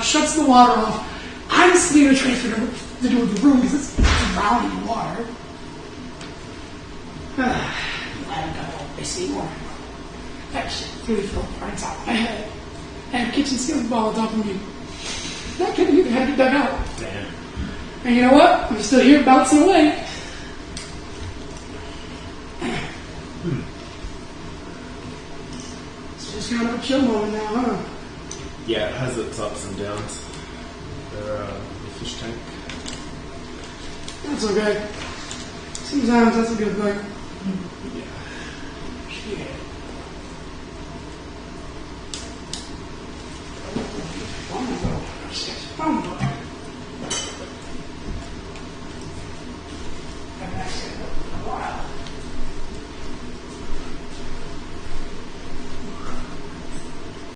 shuts the water off. I'm sitting in a transfer to do with the room because it's drowning in water. Glad I got all this anymore. That shit really filled right out of my head. And a kitchen ceiling ball on top of me. That couldn't even have it dug out. Damn. And you know what? I'm still here bouncing away. It's just kind of a chill moment now, huh? Yeah, it has its ups and downs. The fish tank. That's okay. Sometimes that's a good thing. Yeah. Shit. Phone book.